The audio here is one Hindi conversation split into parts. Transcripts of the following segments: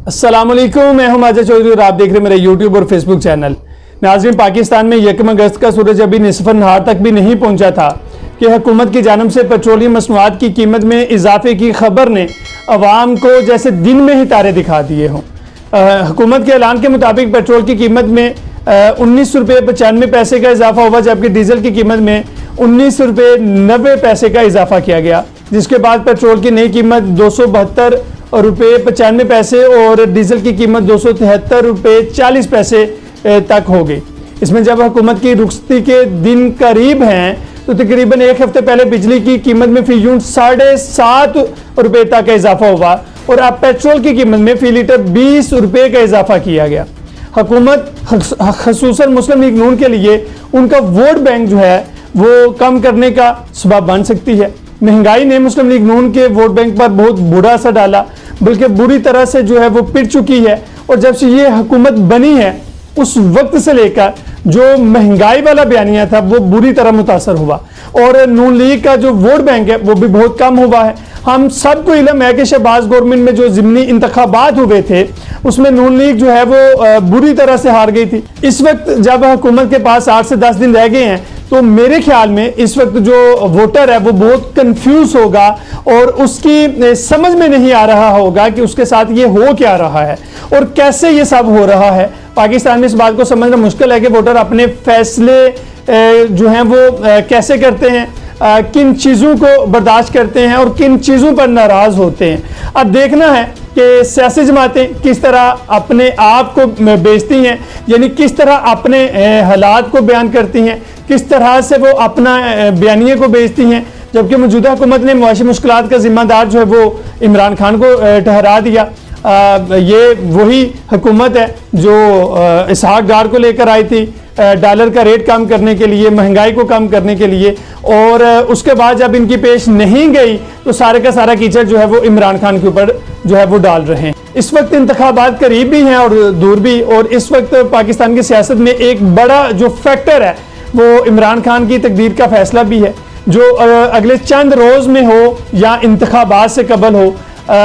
अस्सलाम वालेकुम, मैं हूं माजा चौधरी और आप देख रहे हैं मेरे यूट्यूब और फेसबुक चैनल। नाज़रीन, पाकिस्तान में 1 अगस्त का सूरज अभी निसफ नहार तक भी नहीं पहुंचा था कि हुकूमत की जानब से पेट्रोलियम मसनूआत की कीमत में इजाफे की खबर ने अवाम को जैसे दिन में ही तारे दिखा दिए हों। हुकूमत के ऐलान के मुताबिक पेट्रोल की कीमत में 19 रुपये 95 पैसे का इजाफा हुआ, जबकि डीजल की कीमत में 19 रुपये 90 पैसे का इजाफा किया गया, जिसके बाद पेट्रोल की नई कीमत 272 रुपये 95 पैसे और डीजल की कीमत 273 रुपये 40 पैसे तक हो गई। इसमें जब हुकूमत की रुखसती के दिन करीब हैं तो तकरीबन एक हफ्ते पहले बिजली की कीमत में फी यूनिट 7.5 रुपये तक का इजाफा हुआ और अब पेट्रोल की कीमत में फी लीटर 20 रुपये का इजाफा किया गया। हुकूमत खसूसन मुस्लिम लीग नून के लिए उनका वोट बैंक जो है वो कम करने का सबब बन सकती है। महंगाई ने मुस्लिम लीग नून के वोट बैंक पर बहुत बुरा असर डाला, बल्कि बुरी तरह से जो है वो पिट चुकी है। और जब से ये हुकूमत बनी है उस वक्त से लेकर जो महंगाई वाला बयानिया था वो बुरी तरह मुतासर हुआ और नून लीग का जो वोट बैंक है वो भी बहुत कम हुआ है। हम सबको इल्म है कि शहबाज गवर्नमेंट में जो ज़िमनी इंतखाबात हुए थे उसमें नून लीग जो है वो बुरी तरह से हार गई थी। इस वक्त जब हुकूमत के पास 8 से 10 दिन रह गए हैं तो मेरे ख्याल में इस वक्त जो वोटर है वो बहुत कंफ्यूज होगा और उसकी समझ में नहीं आ रहा होगा कि उसके साथ ये हो क्या रहा है और कैसे ये सब हो रहा है। पाकिस्तान में इस बात को समझना मुश्किल है कि वोटर अपने फैसले जो हैं वो कैसे करते हैं, किन चीज़ों को बर्दाश्त करते हैं और किन चीज़ों पर नाराज़ होते हैं। अब देखना है कि सियासी जमातें किस तरह अपने आप को बेचती हैं, यानी किस तरह अपने हालात को बयान करती हैं, किस तरह से वो अपना बयानिए को बेचती हैं। जबकि मौजूदा हुकूमत ने मुआशी मुश्किलात का जिम्मेदार जो है वो इमरान खान को ठहरा दिया। ये वही हुकूमत है जो इसहाक डार को लेकर आई थी डॉलर का रेट कम करने के लिए, महंगाई को कम करने के लिए, और उसके बाद जब इनकी पेश नहीं गई तो सारे का सारा कीचड़ जो है वो इमरान खान के ऊपर जो है वो डाल रहे हैं। इस वक्त इंतखाबात करीब भी हैं और दूर भी, और इस वक्त पाकिस्तान की सियासत में एक बड़ा जो फैक्टर है वो इमरान खान की तकदीर का फैसला भी है, जो अगले चंद रोज़ में हो या इंतखाबात से कबल हो।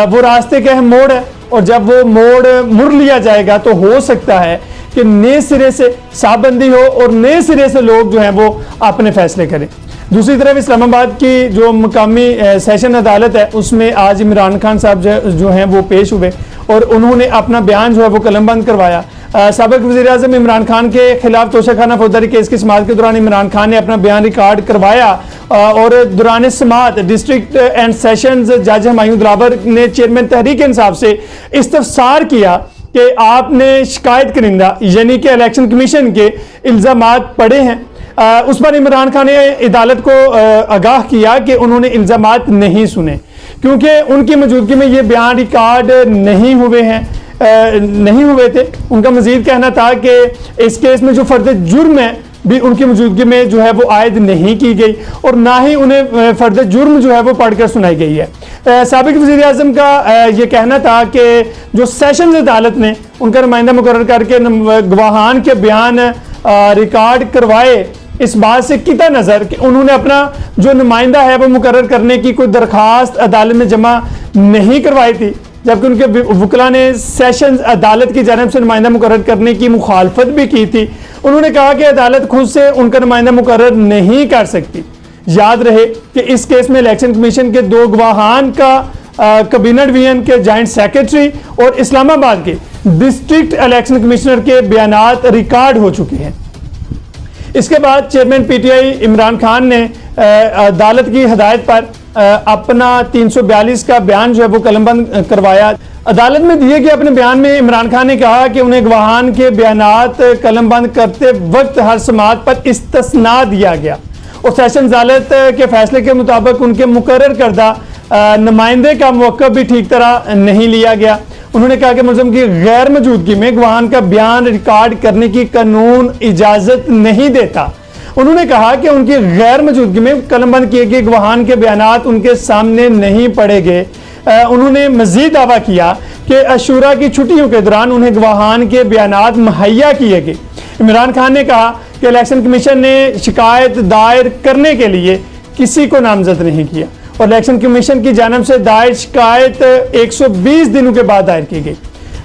वो रास्ते का अहम मोड़ है और जब वो मोड़ मुड़ लिया जाएगा तो हो सकता है कि नए सिरे से साहबंदी हो और नए सिरे से लोग जो हैं वो अपने फैसले करें। दूसरी तरफ इस्लामाबाद की जो मुकामी सेशन अदालत है उसमें आज इमरान खान साहब जो हैं वो पेश हुए और उन्होंने अपना बयान जो है वो कलमबंद करवाया। साबिक वज़ीर-ए-आज़म इमरान खान के खिलाफ तोशाखाना फौजदारी केस की समाअत के दौरान इमरान खान ने अपना बयान रिकॉर्ड करवाया और दौरान समाअत डिस्ट्रिक्ट एंड सेशंस जज हुमायूं दिलावर ने चेयरमैन तहरीक इंसाफ से इस्तफसार किया कि आपने शिकायत करिंदा यानी कि इलेक्शन कमीशन के इल्ज़ामात पढ़े हैं। उस पर इमरान खान ने अदालत को आगाह किया कि उन्होंने इल्ज़ामात नहीं सुने क्योंकि उनकी मौजूदगी में ये बयान रिकॉर्ड नहीं हुए थे। उनका मजीद कहना था कि इस केस में जो फर्द जुर्म है भी उनकी मौजूदगी में जो है वो आयद नहीं की गई और ना ही उन्हें फर्द जुर्म जो है वो पढ़कर सुनाई गई है। साबिक वज़ीर-ए-आज़म का ये कहना था कि जो सेशंस अदालत ने उनका नुमाइंदा मुकर्रर करके गवाहान के बयान रिकॉर्ड करवाए, इस बात से किता नज़र कि उन्होंने अपना जो नुमाइंदा है वो मुकर्रर करने की कोई दरख्वास्त अदालत में जमा नहीं करवाई थी, जबकि उनके वकला ने सेशंस अदालत की जानिब से नुमाइंदा मुकर्रर करने की मुखालफत भी की थी। उन्होंने कहा कि अदालत खुद से उनका नुमाइंदा मुकर्रर नहीं कर सकती। याद रहे कि इस केस में इलेक्शन कमीशन के 2 गवाहान का कैबिनेट डिवीजन के जॉइंट सेक्रेटरी और इस्लामाबाद के डिस्ट्रिक्ट इलेक्शन कमिश्नर के बयानात रिकॉर्ड हो चुके हैं। इसके बाद चेयरमैन पीटीआई इमरान खान ने अदालत की हदायत पर अपना 342 का बयान जो है वो कलमबंद करवाया। अदालत में दिए गए अपने बयान में इमरान खान ने कहा कि उन्हें गवाहान के बयानात कलमबंद करते वक्त हर समाअत पर इस्तिस्ना दिया गया और सेशन अदालत के फैसले के मुताबिक उनके मुकर्रर करदा नुमाइंदे का मौका भी ठीक तरह नहीं लिया गया। उन्होंने कहा कि मुल्ज़िम की गैर मौजूदगी में गवाहान का बयान रिकॉर्ड करने की कानून इजाज़त नहीं देता। उन्होंने कहा कि उनकी गैर मौजूदगी में कलमबंद किए गए गवाहान के बयानात उनके सामने नहीं पढ़े गए। उन्होंने मजीद दावा किया कि अशूरा की छुट्टियों के दौरान उन्हें गवाहान के बयानात मुहैया किए गए। इमरान खान ने कहा कि इलेक्शन कमीशन ने शिकायत दायर करने के लिए किसी को नामजद नहीं किया और इलेक्शन कमीशन की जानिब से दायर शिकायत 120 दिनों के बाद दायर की गई।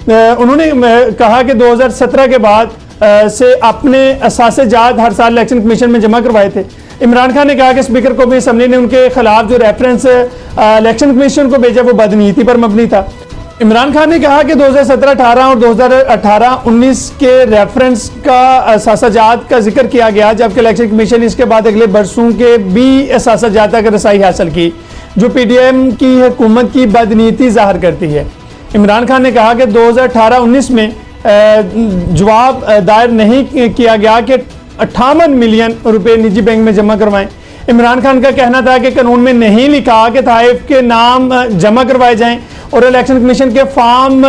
उन्होंने कहा कि 2017 के बाद से अपने असासे-जात हर साल इलेक्शन कमीशन में जमा करवाए थे। इमरान खान ने कहा कि स्पीकर कौमी असम्बली ने उनके खिलाफ जो रेफरेंस इलेक्शन कमीशन को भेजा वो बदनीति पर मबनी था। इमरान खान ने कहा कि 2017-18 और 2018-19 के रेफरेंस का असासा-जात का जिक्र किया गया, जबकि इलेक्शन कमीशन इसके बाद अगले बरसों के भी असासा-जात तक रसाई हासिल की, जो PDM की हुकूमत की बदनीति जाहिर करती है। इमरान खान ने कहा कि 2018-19 में जवाब दायर नहीं किया गया कि 58 मिलियन रुपए निजी बैंक में जमा करवाएं। इमरान खान का कहना था कि कानून में नहीं लिखा कि तहफ़ के नाम जमा करवाए जाएं और इलेक्शन कमीशन के फॉर्म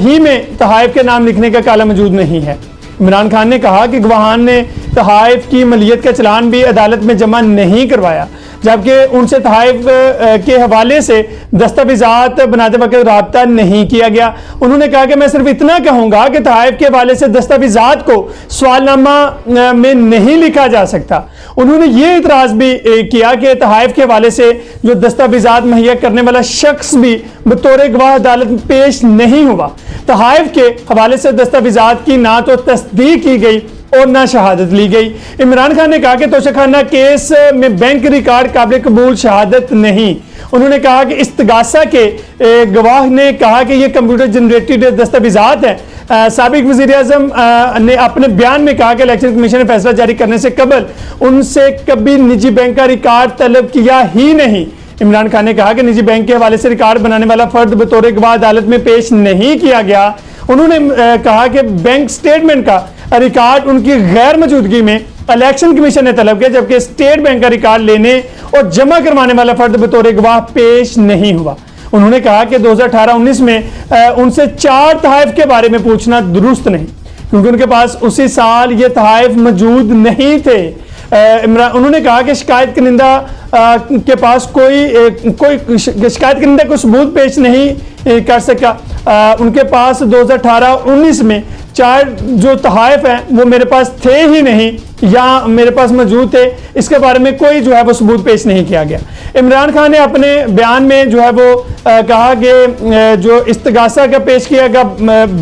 ही में तहफ़ के नाम लिखने का काला मौजूद नहीं है। इमरान खान ने कहा कि गवाहान ने तहफ़ की मलियत का चलान भी अदालत में जमा नहीं करवाया, जबकि उनसे तहफ़ के हवाले से दस्तावेज़ात बनाते वक्त रब्ता नहीं किया गया। उन्होंने कहा कि मैं सिर्फ इतना कहूँगा कि तहफ़ के हवाले से दस्तावेज़ात को सवालनामा में नहीं लिखा जा सकता। उन्होंने ये इतराज़ भी किया कि तहफ़ के हवाले से जो दस्तावेज़ात मुहैया करने वाला शख्स भी बतौर गवाह अदालत में पेश नहीं हुआ। तहफ़ के हवाले से दस्तावेज़ात की ना तो तस्दीक की गई और ना शहादत ली गई। इमरान खान ने कहा कि तोशाखाना केस में बैंक रिकॉर्ड काबिल कबूल शहादत नहीं। उन्होंने कहा कि इस्तगासा के गवाह ने कहा कि ये कंप्यूटर जनरेटेड दस्तावेज़ात हैं। साबिक वज़ीर आज़म ने अपने बयान में कहा कि इलेक्शन कमीशन ने फैसला जारी करने से कबल उनसे कभी निजी बैंक का रिकॉर्ड तलब किया ही नहीं। इमरान खान ने कहा कि निजी बैंक के हवाले से रिकॉर्ड बनाने वाला फर्द बतौर गवाह अदालत में पेश नहीं किया गया। उन्होंने कहा कि बैंक स्टेटमेंट का रिकॉर्ड उनकी गैर मौजूदगी में इलेक्शन कमीशन ने तलब किया, जबकि स्टेट बैंक का रिकॉर्ड लेने और जमा करवाने वाला फर्द बतौर गवाह पेश नहीं हुआ। उन्होंने कहा कि 2018-19 में उनसे 4 तहफ़ के बारे में पूछना दुरुस्त नहीं, क्योंकि उनके पास उसी साल ये तहफ़ मौजूद नहीं थे। उन्होंने कहा कि शिकायत कनिंदा के पास कोई शिकायत कनिंदा कोई सबूत पेश नहीं कर सका। उनके पास 2018-19 में 4 जो तहफ़ हैं वो मेरे पास थे ही नहीं या मेरे पास मौजूद थे, इसके बारे में कोई जो है वो सबूत पेश नहीं किया गया। इमरान खान ने अपने बयान में जो है वो कहा कि जो इस्तगासा का पेश किया गया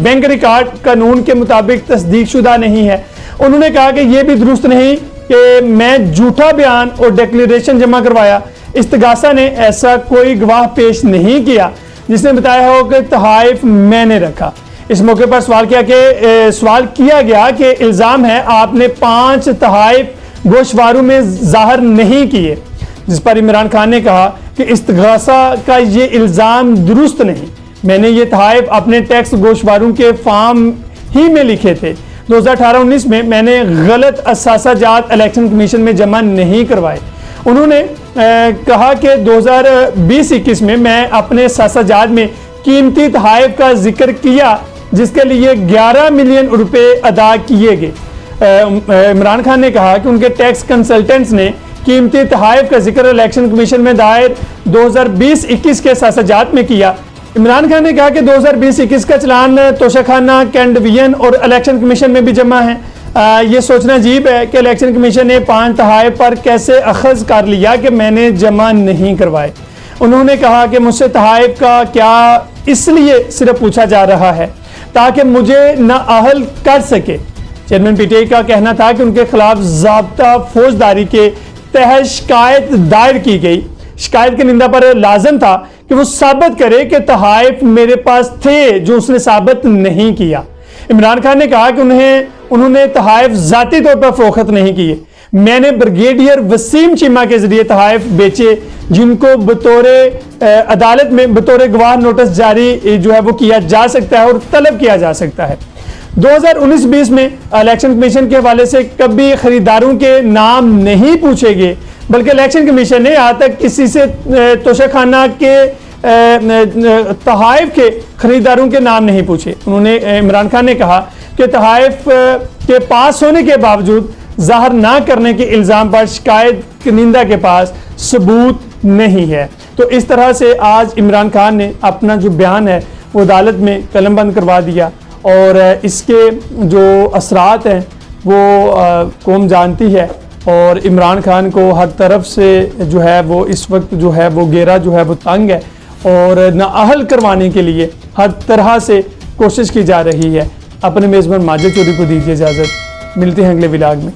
बैंक रिकॉर्ड कानून के मुताबिक तस्दीक शुदा नहीं है। उन्होंने कहा कि यह भी दुरुस्त नहीं कि मैं झूठा बयान और डिक्लेरेशन जमा करवाया। इस्तगासा ने ऐसा कोई गवाह पेश नहीं किया जिसने बताया हो कि तहफ़ मैंने रखा। इस मौके पर सवाल किया गया कि इल्ज़ाम है आपने 5 तहफ़ गोशवारों में ज़ाहिर नहीं किए, जिस पर इमरान खान ने कहा कि इस्तगासा का ये इल्ज़ाम दुरुस्त नहीं, मैंने ये तहफ़ अपने टैक्स गोशवारों के फॉर्म ही में लिखे थे। 2018-19 में मैंने गलत असासा-जात इलेक्शन कमीशन में जमा नहीं करवाए। उन्होंने कहा कि 2020-21 में मैं अपने असासा-जात में कीमती तहफ़ का जिक्र किया जिसके लिए 11 मिलियन रुपए अदा किए गए। इमरान खान ने कहा कि उनके टैक्स कंसल्टेंट्स ने कीमती तहफ़ का जिक्र इलेक्शन कमीशन में दायर 2020-21 के असासा-जात में किया। इमरान खान ने कहा कि 2020-21 का चलान तोशाखाना, कैंट डिवीजन और इलेक्शन कमीशन में भी जमा है। ये सोचना अजीब है कि इलेक्शन कमीशन ने 5 तहफ़ पर कैसे अखज़ कर लिया कि मैंने जमा नहीं करवाए। उन्होंने कहा कि मुझसे तहफ़ का क्या इसलिए सिर्फ पूछा जा रहा है ताकि मुझे नाअहल कर सके। चेयरमैन PTI का कहना था कि उनके खिलाफ ज़ाब्ता फौजदारी के तहत शिकायत दायर की गई। शिकायत की निंदा पर लाजम था कि वो साबित करे कि तहफ़ मेरे पास थे, जो उसने साबित नहीं किया। इमरान खान ने कहा कि उन्होंने तहफ़ ज़ाती तौर पर फ़रोख्त नहीं किए। मैंने ब्रिगेडियर वसीम चीमा के जरिए तहफ़ बेचे, जिनको बतौर अदालत में बतौर गवाह नोटिस जारी जो है वो किया जा सकता है और तलब किया जा सकता है। 2019-20 में इलेक्शन कमीशन के हवाले से कभी खरीदारों के नाम नहीं पूछे गए, बल्कि इलेक्शन कमीशन ने यहाँ तक किसी से तोशाखाना के तहफ़ के खरीदारों के नाम नहीं पूछे। उन्होंने इमरान खान ने कहा कि तहफ़ के पास होने के बावजूद ज़ाहिर ना करने के इल्ज़ाम पर शिकायत कनिंदा के पास सबूत नहीं है। तो इस तरह से आज इमरान खान ने अपना जो बयान है वो अदालत में कलमबंद करवा दिया और इसके जो असरात हैं वो कौम जानती है और इमरान खान को हर तरफ से जो है वो इस वक्त जो है वो घेरा जो है वो तंग है और नाअहल करवाने के लिए हर तरह से कोशिश की जा रही है। अपने मेज़बान माजिद चौधरी को दीजिए इजाज़त, मिलते हैं अगले व्लॉग में।